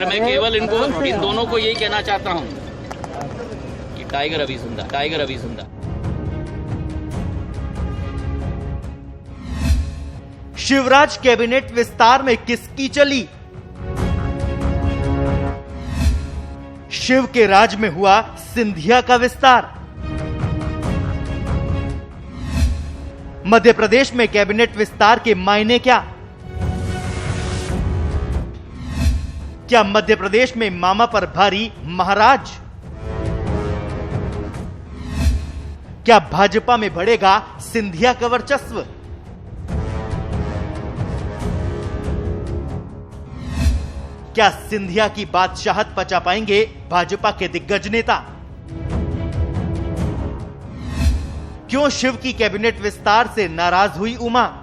मैं केवल इन दोनों को यही कहना चाहता हूं कि टाइगर अभी जिंदा। शिवराज कैबिनेट विस्तार में किसकी चली? शिव के राज में हुआ सिंधिया का विस्तार। मध्य प्रदेश में कैबिनेट विस्तार के मायने क्या मध्य प्रदेश में मामा पर भारी महाराज? क्या भाजपा में बढ़ेगा सिंधिया का वर्चस्व? क्या सिंधिया की बादशाहत पचा पाएंगे भाजपा के दिग्गज नेता? क्यों शिव की कैबिनेट विस्तार से नाराज हुई उमा?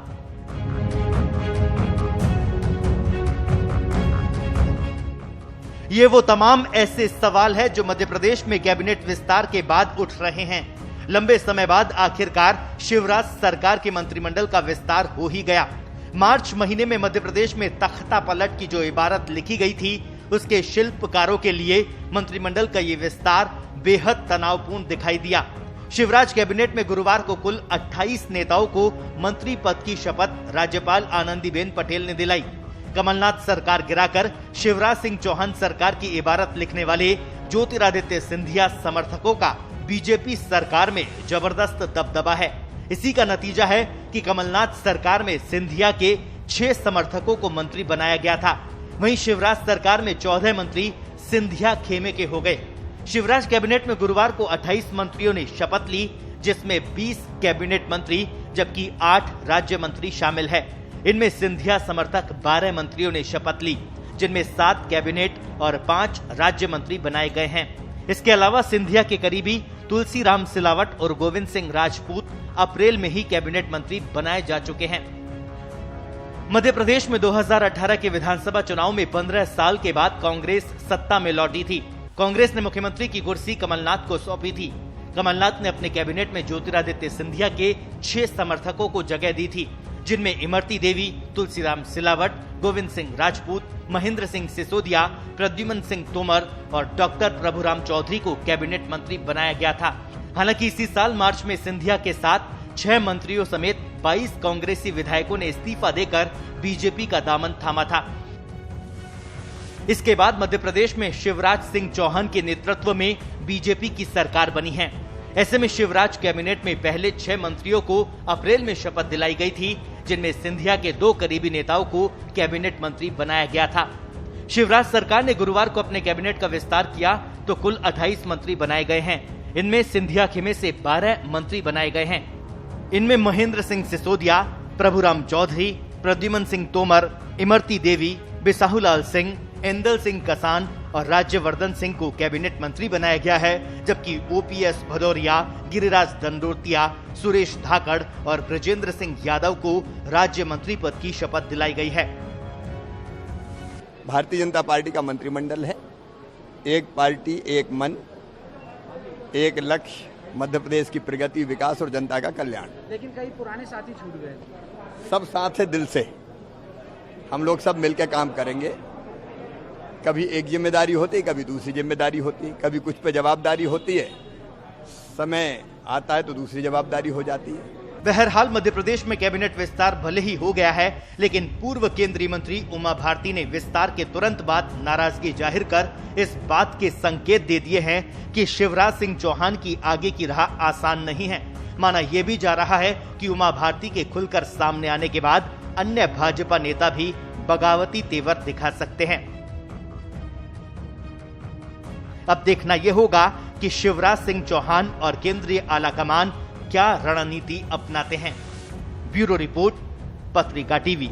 ये वो तमाम ऐसे सवाल है जो मध्य प्रदेश में कैबिनेट विस्तार के बाद उठ रहे हैं। लंबे समय बाद आखिरकार शिवराज सरकार के मंत्रिमंडल का विस्तार हो ही गया। मार्च महीने में मध्य प्रदेश में तख्ता पलट की जो इबारत लिखी गई थी, उसके शिल्पकारों के लिए मंत्रिमंडल का ये विस्तार बेहद तनावपूर्ण दिखाई दिया। शिवराज कैबिनेट में गुरुवार को कुल 28 नेताओं को मंत्री पद की शपथ राज्यपाल आनंदीबेन पटेल ने दिलाई। कमलनाथ सरकार गिराकर शिवराज सिंह चौहान सरकार की इबारत लिखने वाले ज्योतिरादित्य सिंधिया समर्थकों का बीजेपी सरकार में जबरदस्त दबदबा है। इसी का नतीजा है कि कमलनाथ सरकार में सिंधिया के 6 समर्थकों को मंत्री बनाया गया था। वहीं शिवराज सरकार में 14 मंत्री सिंधिया खेमे के हो गए। शिवराज कैबिनेट में गुरुवार को 28 मंत्रियों ने शपथ ली, जिसमें 20 कैबिनेट मंत्री जबकि 8 राज्य मंत्री शामिल है। इनमें सिंधिया समर्थक 12 मंत्रियों ने शपथ ली, जिनमें 7 कैबिनेट और 5 राज्य मंत्री बनाए गए हैं। इसके अलावा सिंधिया के करीबी तुलसीराम सिलावट और गोविंद सिंह राजपूत अप्रैल में ही कैबिनेट मंत्री बनाए जा चुके हैं। मध्य प्रदेश में 2018 के विधानसभा चुनाव में 15 साल के बाद कांग्रेस सत्ता में लौटी थी। कांग्रेस ने मुख्यमंत्री की कुर्सी कमलनाथ को सौंपी थी। कमलनाथ ने अपने कैबिनेट में ज्योतिरादित्य सिंधिया के 6 समर्थकों को जगह दी थी, जिनमें इमरती देवी, तुलसीराम सिलावट, गोविंद सिंह राजपूत, महेंद्र सिंह सिसोदिया, प्रद्युमन सिंह तोमर और डॉक्टर प्रभुराम चौधरी को कैबिनेट मंत्री बनाया गया था। हालांकि इसी साल मार्च में सिंधिया के साथ 6 मंत्रियों समेत 22 कांग्रेसी विधायकों ने इस्तीफा देकर बीजेपी का दामन थामा था। इसके बाद मध्य प्रदेश में शिवराज सिंह चौहान के नेतृत्व में बीजेपी की सरकार बनी है। ऐसे में शिवराज कैबिनेट में पहले 6 मंत्रियों को अप्रैल में शपथ दिलाई गई थी, जिनमें सिंधिया के 2 करीबी नेताओं को कैबिनेट मंत्री बनाया गया था। शिवराज सरकार ने गुरुवार को अपने कैबिनेट का विस्तार किया तो कुल 28 मंत्री बनाए गए हैं। इनमें सिंधिया खेमे से 12 मंत्री बनाए गए हैं। इनमें महेंद्र सिंह सिसोदिया, प्रभुराम चौधरी, प्रद्युमन सिंह तोमर, इमरती देवी, बिसाहुलाल सिंह, इंदल सिंह कसान और राज्यवर्धन सिंह को कैबिनेट मंत्री बनाया गया है, जबकि ओपीएस भदौरिया, गिरिराज दंडोतिया, सुरेश धाकड़ और ब्रजेंद्र सिंह यादव को राज्य मंत्री पद की शपथ दिलाई गई है। भारतीय जनता पार्टी का मंत्रिमंडल है। एक पार्टी, एक मन, एक लक्ष्य, मध्य प्रदेश की प्रगति, विकास और जनता का कल्याण। लेकिन कई पुराने साथी छूट गए। सब साथ है दिल से। हम लोग सब मिलकर काम करेंगे। कभी एक जिम्मेदारी होती है, कभी दूसरी जिम्मेदारी होती है, कभी कुछ पे जवाबदारी होती है, समय आता है तो दूसरी जवाबदारी हो जाती है। बहरहाल मध्य प्रदेश में कैबिनेट विस्तार भले ही हो गया है, लेकिन पूर्व केंद्रीय मंत्री उमा भारती ने विस्तार के तुरंत बाद नाराजगी जाहिर कर इस बात के संकेत दे दिए हैं कि शिवराज सिंह चौहान की आगे की राह आसान नहीं है। माना यह भी जा रहा है कि उमा भारती के खुलकर सामने आने के बाद अन्य भाजपा नेता भी बगावती तेवर दिखा सकते हैं। अब देखना यह होगा कि शिवराज सिंह चौहान और केंद्रीय आलाकमान क्या रणनीति अपनाते हैं। ब्यूरो रिपोर्ट, पत्रिका टीवी।